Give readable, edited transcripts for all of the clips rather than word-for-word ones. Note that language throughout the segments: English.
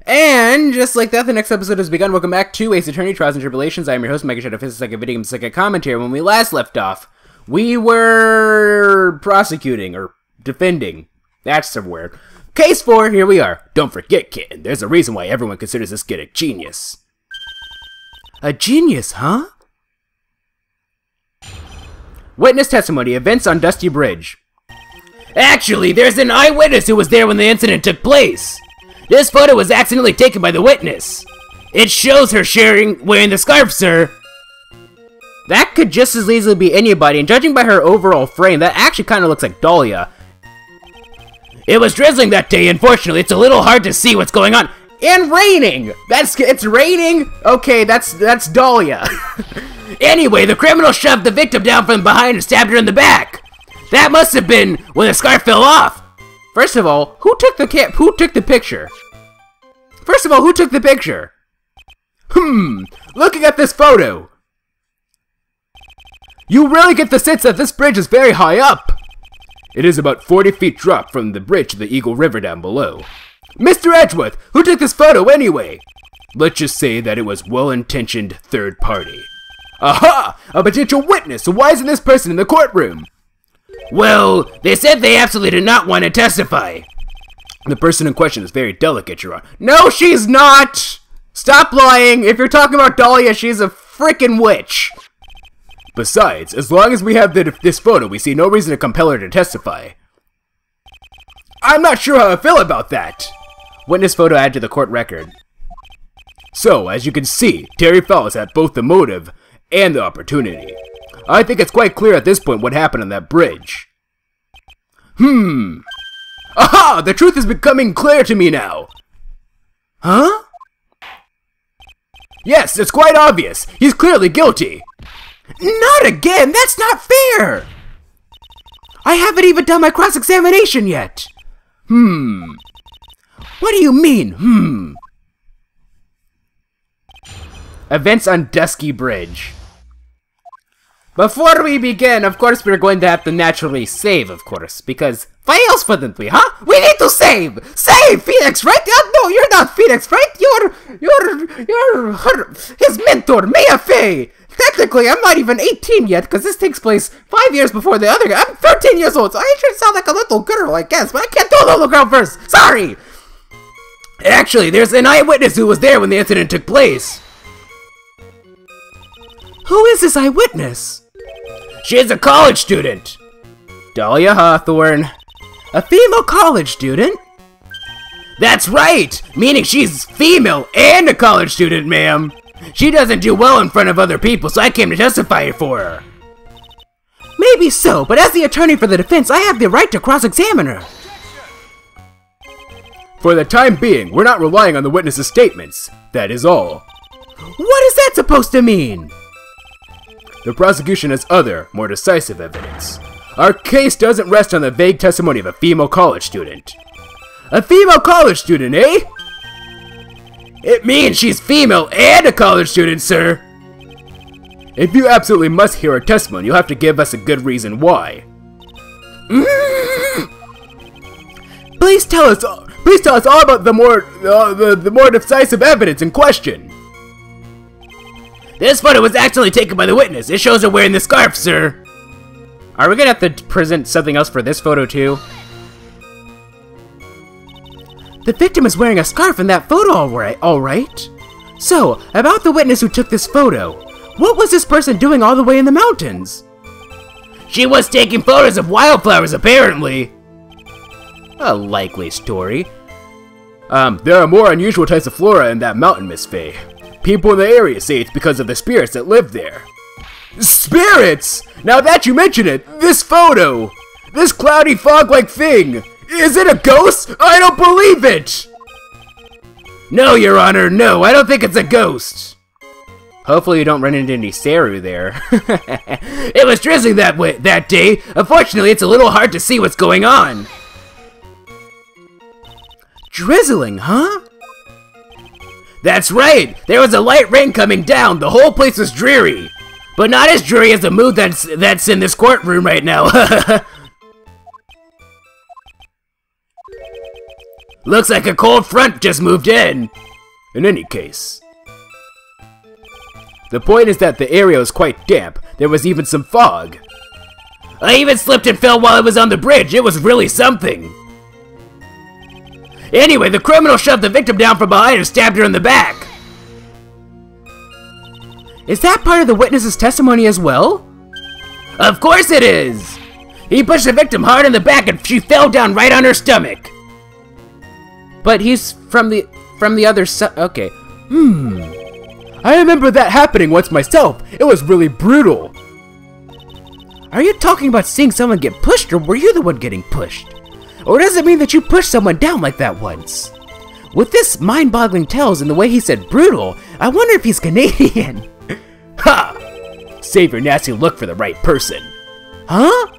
And just like that, the next episode has begun. Welcome back to Ace Attorney, Trials and Tribulations. I am your host, MegaShadowFist, second video, second commentary. When we last left off, we were prosecuting, or defending. That's the word. Case 4, here we are. Don't forget, kid, there's a reason why everyone considers this kid a genius. A genius, huh? Witness testimony, events on Dusty Bridge. Actually, there's an eyewitness who was there when the incident took place. This photo was accidentally taken by the witness. It shows her wearing the scarf, sir. That could just as easily be anybody, and judging by her overall frame, that actually kind of looks like Dahlia. It was drizzling that day, unfortunately. It's a little hard to see what's going on. And raining! It's raining? Okay, that's Dahlia. Anyway, the criminal shoved the victim down from behind and stabbed her in the back. That must have been when the scarf fell off. First of all, who took the picture? First of all, who took the picture? Looking at this photo, you really get the sense that this bridge is very high up. It is about 40 feet drop from the bridge to the Eagle River down below. Mr. Edgeworth, who took this photo anyway? Let's just say that it was well-intentioned third party. Aha! A potential witness, so why isn't this person in the courtroom? Well, they said they absolutely did not want to testify. The person in question is very delicate, Your Honor. No, she's not! Stop lying! If you're talking about Dahlia, she's a frickin' witch! Besides, as long as we have this photo, we see no reason to compel her to testify. I'm not sure how I feel about that! Witness photo added to the court record. So, as you can see, Terry Fowles had both the motive and the opportunity. I think it's quite clear at this point what happened on that bridge. Aha! The truth is becoming clear to me now! Huh? Yes, it's quite obvious. He's clearly guilty. Not again! That's not fair! I haven't even done my cross-examination yet! What do you mean, Events on Dusky Bridge. Before we begin, of course, we're going to have to naturally save, of course, because why else wouldn't we, huh? We need to save! Save, Phoenix Wright! No, you're not Phoenix Wright! You're his mentor, Mia Fey! Technically, I'm not even 18 yet, because this takes place 5 years before the other guy. I'm 13 years old, so I should sound like a little girl, I guess, but I can't do a little girl first! Sorry! Actually, there's an eyewitness who was there when the incident took place. Who is this eyewitness? She's a college student. Dahlia Hawthorne. A female college student? That's right! Meaning she's female and a college student, ma'am. She doesn't do well in front of other people, so I came to testify for her. Maybe so, but as the attorney for the defense, I have the right to cross-examine her. For the time being, we're not relying on the witness's statements. That is all. What is that supposed to mean? The prosecution has other, more decisive evidence. Our case doesn't rest on the vague testimony of a female college student. A female college student, eh? It means she's female and a college student, sir. If you absolutely must hear her testimony, you'll have to give us a good reason why. Please tell us all about the more decisive evidence in question. This photo was actually taken by the witness. It shows her wearing the scarf, sir. Are we gonna have to present something else for this photo too? The victim is wearing a scarf in that photo, all right. So, about the witness who took this photo, what was this person doing all the way in the mountains? She was taking photos of wildflowers, apparently. A likely story. There are more unusual types of flora in that mountain, Miss Faye. People in the area say it's because of the spirits that live there. Spirits! Now that you mention it, this photo! This cloudy fog-like thing! Is it a ghost? I don't believe it! No, Your Honor, no, I don't think it's a ghost. Hopefully you don't run into any Saru there. It was drizzling that day. Unfortunately, it's a little hard to see what's going on. Drizzling, huh? That's right! There was a light rain coming down. The whole place was dreary. But not as dreary as the mood that's in this courtroom right now. Looks like a cold front just moved in. In any case, the point is that the area was quite damp. There was even some fog. I even slipped and fell while I was on the bridge. It was really something. Anyway, the criminal shoved the victim down from behind and stabbed her in the back. Is that part of the witness's testimony as well? Of course it is! He pushed the victim hard in the back and she fell down right on her stomach. But he's from the other side. Okay. I remember that happening once myself. It was really brutal. Are you talking about seeing someone get pushed, or were you the one getting pushed? Or does it mean that you pushed someone down like that once? With this mind-boggling tales and the way he said brutal, I wonder if he's Canadian. Ha! Save your nasty look for the right person. Huh?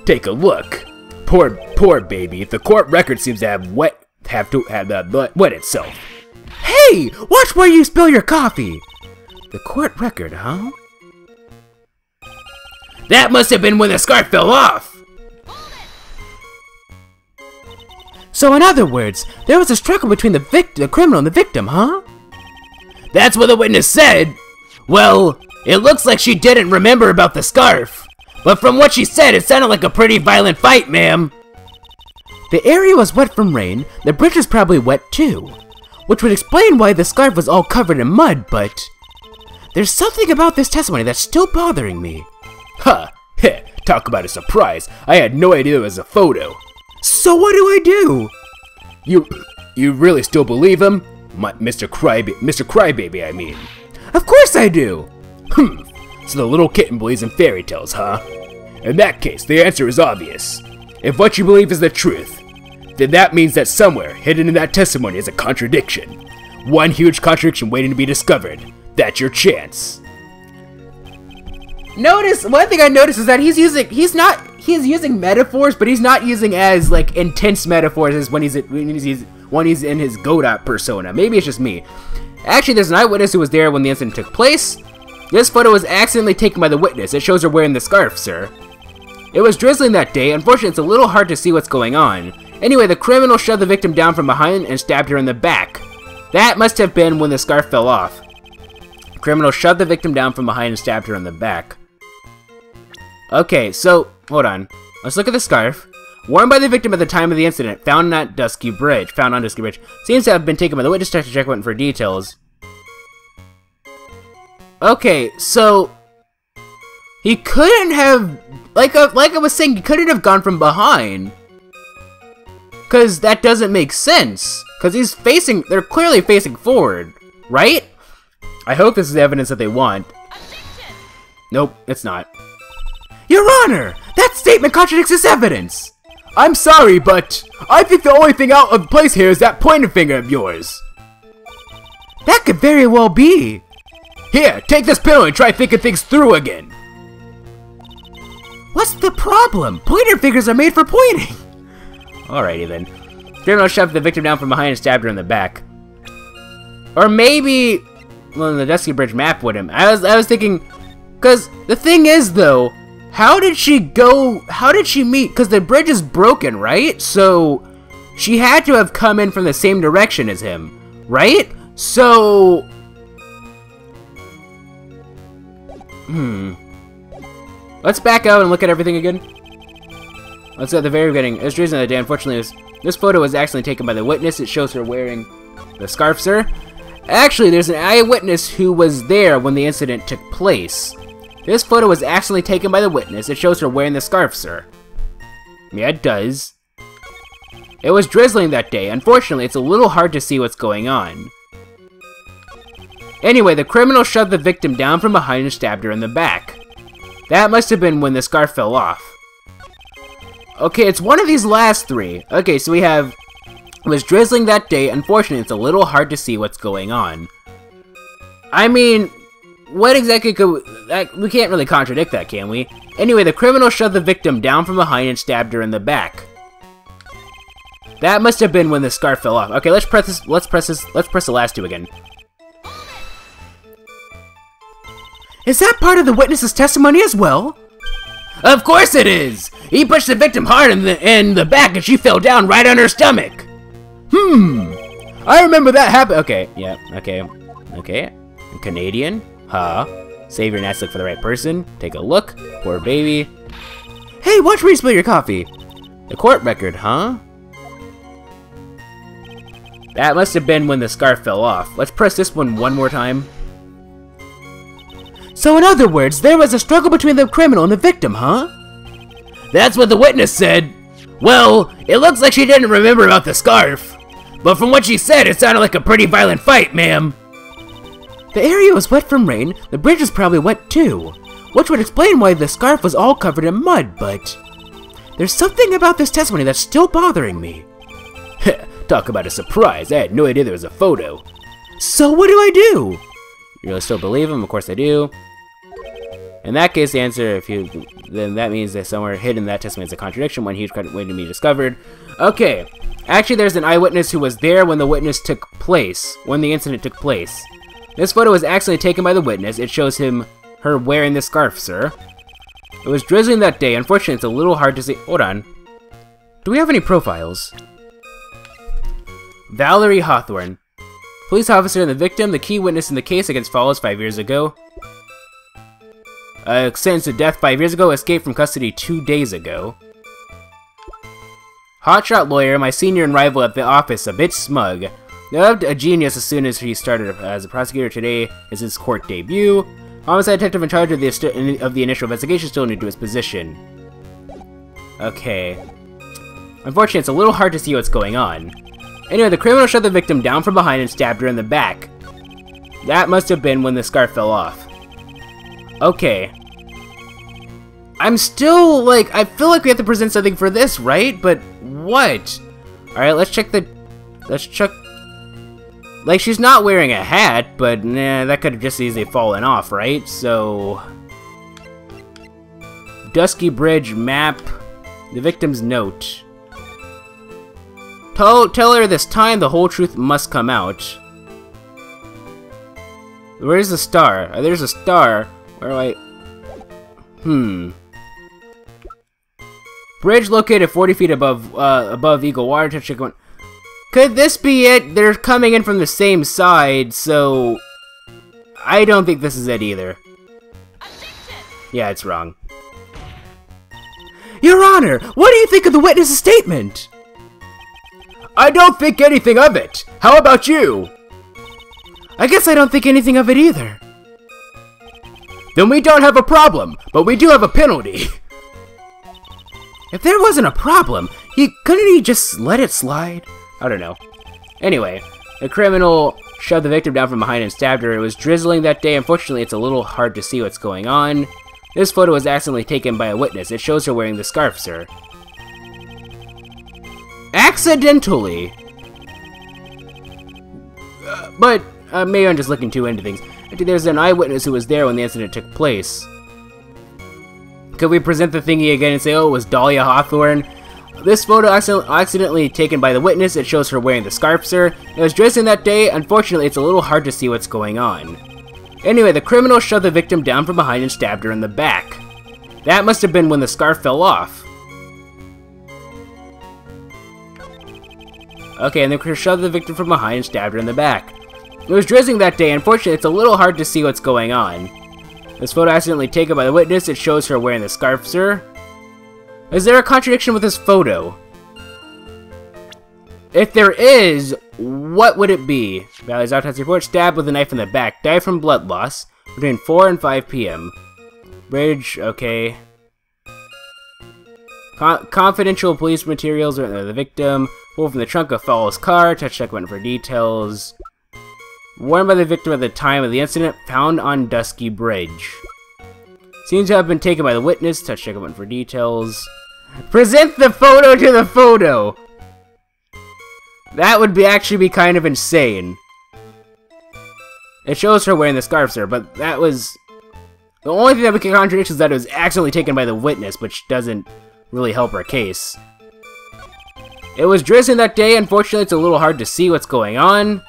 Take a look. Poor baby. The court record seems to have wet itself. Hey! Watch where you spill your coffee! The court record, huh? That must have been when the scarf fell off! So in other words, there was a struggle between the criminal and the victim, huh? That's what the witness said! Well, it looks like she didn't remember about the scarf. But from what she said, it sounded like a pretty violent fight, ma'am. The area was wet from rain, the bridge was probably wet too. Which would explain why the scarf was all covered in mud, but there's something about this testimony that's still bothering me. Huh, heh, talk about a surprise. I had no idea it was a photo. So what do I do? You really still believe him? Mr. Crybaby, I mean. Of course I do! So the little kitten believes in fairy tales, huh? In that case, the answer is obvious. If what you believe is the truth, then that means that somewhere, hidden in that testimony, is a contradiction. One huge contradiction waiting to be discovered. That's your chance. One thing I noticed is that he's using metaphors, but he's not using as like intense metaphors as when he's in his Godot persona. Maybe it's just me. Actually, there's an eyewitness who was there when the incident took place. This photo was accidentally taken by the witness. It shows her wearing the scarf, sir. It was drizzling that day. Unfortunately, it's a little hard to see what's going on. Anyway, the criminal shoved the victim down from behind and stabbed her in the back. That must have been when the scarf fell off. The criminal shoved the victim down from behind and stabbed her in the back. Okay, so, hold on. Let's look at the scarf. Worn by the victim at the time of the incident, found on Dusky Bridge. Seems to have been taken by the witness checkpoint for details. Okay, so he couldn't have, like I was saying, he couldn't have gone from behind. Cause that doesn't make sense. Cause they're clearly facing forward, right? I hope this is the evidence that they want. Objection. Nope, it's not. Your Honor, that statement contradicts this evidence. I'm sorry, but I think the only thing out of place here is that pointer finger of yours. That could very well be. Here, take this pillow and try thinking things through again. What's the problem? Pointer fingers are made for pointing. Alrighty then. Criminal shoved the victim down from behind and stabbed her in the back. Or maybe, well, the Dusky Bridge map would have. I was thinking, cause the thing is though, how did she meet? Cause the bridge is broken, right? So she had to have come in from the same direction as him, right? So, let's back out and look at everything again. Let's go at the very beginning. It was drizzling the day. Unfortunately, this photo was accidentally taken by the witness. It shows her wearing the scarf, sir. Actually, there's an eyewitness who was there when the incident took place. This photo was accidentally taken by the witness. It shows her wearing the scarf, sir. Yeah, it does. It was drizzling that day. Unfortunately, it's a little hard to see what's going on. Anyway, the criminal shoved the victim down from behind and stabbed her in the back. That must have been when the scarf fell off. Okay, it's one of these last three. Okay, so we have, it was drizzling that day. Unfortunately, it's a little hard to see what's going on. I mean, what exactly we can't really contradict that, can we? Anyway, the criminal shoved the victim down from behind and stabbed her in the back. That must have been when the scarf fell off. Okay, let's press the last two again. Is that part of the witness's testimony as well? Of course it is! He pushed the victim hard in the back and she fell down right on her stomach! I remember that happened. Okay, yeah, okay. Okay. Canadian? Huh? Save your nest, look for the right person. Take a look. Poor baby. Hey, watch me spill your coffee. The court record, huh? That must have been when the scarf fell off. Let's press this one more time. So in other words, there was a struggle between the criminal and the victim, huh? That's what the witness said. Well, it looks like she didn't remember about the scarf. But from what she said, it sounded like a pretty violent fight, ma'am. The area was wet from rain, the bridge was probably wet too. Which would explain why the scarf was all covered in mud, but... there's something about this testimony that's still bothering me. Talk about a surprise, I had no idea there was a photo. So what do I do? You really still believe him? Of course I do. In that case, the answer, then that means that somewhere hidden in that testimony is a contradiction, one huge waiting to be discovered. Okay, actually there's an eyewitness who was there when the incident took place. This photo was actually taken by the witness. It shows her wearing the scarf, sir. It was drizzling that day. Unfortunately, it's a little hard to see. Hold on. Do we have any profiles? Valerie Hawthorne. Police officer and the victim, the key witness in the case against Falls 5 years ago. Sentenced to death 5 years ago, escaped from custody 2 days ago. Hotshot lawyer, my senior and rival at the office, a bit smug. Dubbed a genius as soon as he started as a prosecutor, today is his court debut. Homicide detective in charge of the initial investigation still new to his position. Okay. Unfortunately, it's a little hard to see what's going on. Anyway, the criminal shoved the victim down from behind and stabbed her in the back. That must have been when the scarf fell off. Okay. I'm still, like, I feel like we have to present something for this, right? But what? Alright, let's check. Like, she's not wearing a hat, but nah, that could have just easily fallen off, right? So... Dusky Bridge map. The victim's note. Tell her this time the whole truth must come out. Where's the star? Oh, there's a star. Where do I... Bridge located 40 feet above Eagle Water. Touch check one. Could this be it? They're coming in from the same side, so... I don't think this is it either. Yeah, it's wrong. Your Honor, what do you think of the witness's statement? I don't think anything of it. How about you? I guess I don't think anything of it either. Then we don't have a problem, but we do have a penalty. If there wasn't a problem, couldn't he just let it slide? I don't know. Anyway, the criminal shoved the victim down from behind and stabbed her. It was drizzling that day. Unfortunately, it's a little hard to see what's going on. This photo was accidentally taken by a witness. It shows her wearing the scarf, sir. Accidentally! But maybe I'm just looking too into things. There's an eyewitness who was there when the incident took place. Could we present the thingy again and say, oh, it was Dahlia Hawthorne? This photo accidentally taken by the witness. It shows her wearing the scarf, sir. It was drizzling that day. Unfortunately, it's a little hard to see what's going on. Anyway, the criminal shoved the victim down from behind and stabbed her in the back. That must have been when the scarf fell off. Okay, and they shoved the victim from behind and stabbed her in the back. It was drizzling that day. Unfortunately, it's a little hard to see what's going on. This photo accidentally taken by the witness. It shows her wearing the scarf, sir. Is there a contradiction with this photo? If there is, what would it be? Valley's autopsy report, stabbed with a knife in the back, died from blood loss, between 4 and 5 p.m. Bridge, okay. Confidential police materials, the victim, pulled from the trunk of Fowles' car, touch check button for details. Worn by the victim at the time of the incident, found on Dusky Bridge. Seems to have been taken by the witness, touch check button for details. Present the photo to the photo! That would actually be kind of insane. It shows her wearing the scarf, sir, but that was... The only thing that we can contradict is that it was accidentally taken by the witness, which doesn't really help our case. It was drizzling that day. Unfortunately, it's a little hard to see what's going on.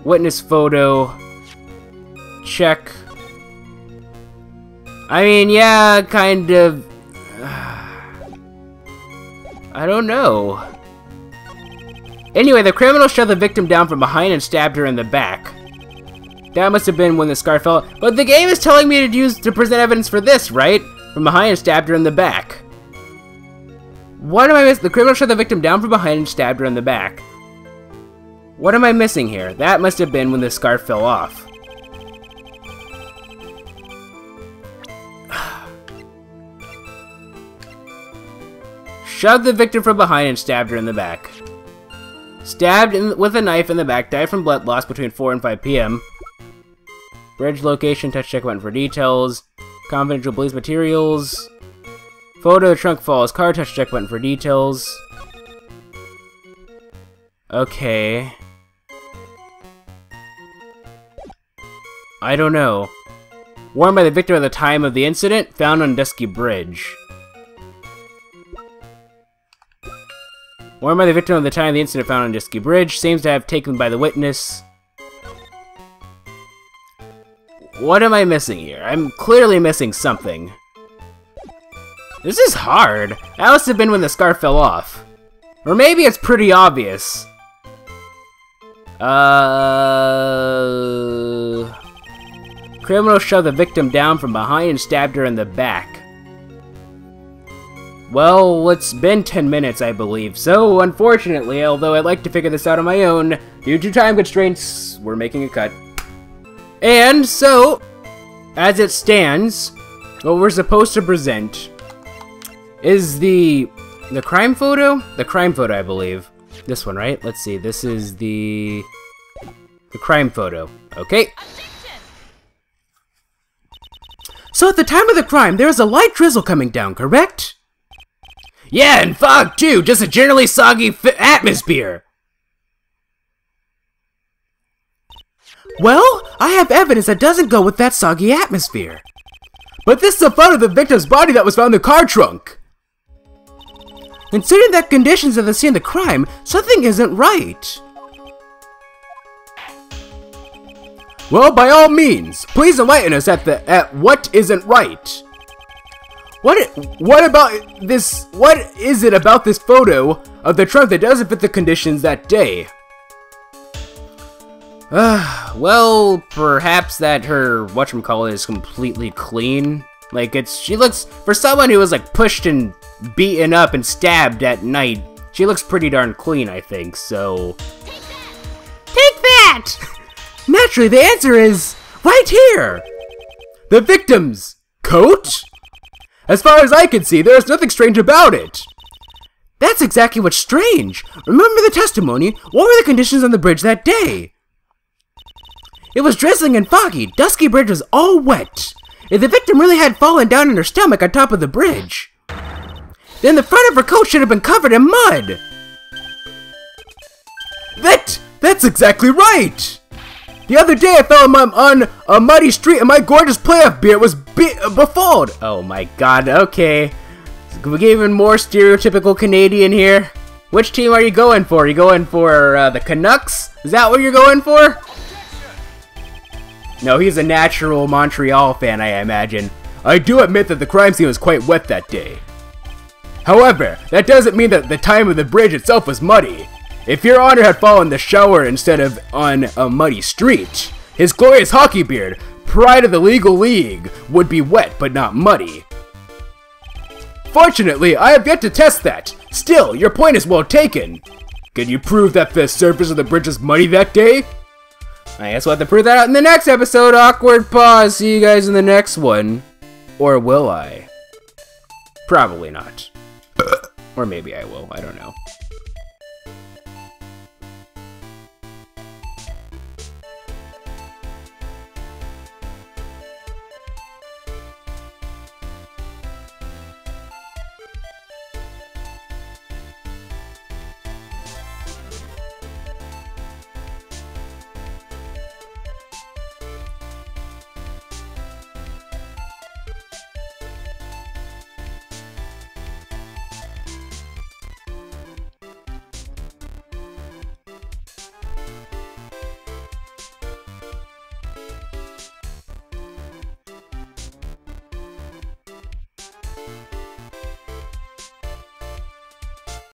Witness photo. Check. I mean, yeah, kind of. I don't know. Anyway, the criminal shoved the victim down from behind and stabbed her in the back. That must have been when the scar fell. But the game is telling me to present evidence for this, right? From behind and stabbed her in the back. What am I missing? The criminal shoved the victim down from behind and stabbed her in the back. What am I missing here? That must have been when the scarf fell off. Shoved the victim from behind and stabbed her in the back. Stabbed with a knife in the back, died from blood loss between 4 and 5 p.m. Bridge location, touch check button for details. Confidential police materials. Photo of the trunk falls, car, touch check button for details. Okay. I don't know. Worn by the victim at the time of the incident, found on Dusky Bridge. Worn by the victim at the time of the incident, found on Dusky Bridge, seems to have taken by the witness. What am I missing here? I'm clearly missing something. This is hard. That must have been when the scarf fell off. Or maybe it's pretty obvious. Criminal shoved the victim down from behind and stabbed her in the back. Well, it's been 10 minutes, I believe, so unfortunately, although I'd like to figure this out on my own, due to time constraints, we're making a cut. And so, as it stands, what we're supposed to present is the crime photo? The crime photo, I believe. This one, right? Let's see, this is the crime photo. Okay. So at the time of the crime, there was a light drizzle coming down, correct? Yeah, and fog too, just a generally soggy atmosphere. Well, I have evidence that doesn't go with that soggy atmosphere. But this is a photo of the victim's body that was found in the car trunk. Considering the conditions of the scene of the crime, something isn't right. Well, by all means, please enlighten us at what isn't right. What about this? What is it about this photo of the trunk that doesn't fit the conditions that day? Well, perhaps that her whatchamacallit is completely clean. Like she looks, for someone who was like pushed and beaten up and stabbed at night, she looks pretty darn clean, I think, so. Take that! Naturally, the answer is right here! The victim's coat? As far as I can see, there is nothing strange about it. That's exactly what's strange. Remember the testimony? What were the conditions on the bridge that day? It was drizzling and foggy. Dusky Bridge was all wet. If the victim really had fallen down on her stomach on top of the bridge, then the front of her coat should have been covered in mud. That's exactly right. The other day I fell on a muddy street and my gorgeous playoff beer was befouled. Oh my god, okay. We get even more stereotypical Canadian here. Which team are you going for? Are you going for the Canucks? Is that what you're going for? No, he's a natural Montreal fan, I imagine. I do admit that the crime scene was quite wet that day. However, that doesn't mean that the time of the bridge itself was muddy. If Your Honor had fallen in the shower instead of on a muddy street, his glorious hockey beard, pride of the legal league, would be wet but not muddy. Fortunately, I have yet to test that. Still, your point is well taken. Can you prove that the surface of the bridge was muddy that day? I guess we'll have to prove that out in the next episode. Awkward pause. See you guys in the next one. Or will I? Probably not. Or maybe I will. I don't know.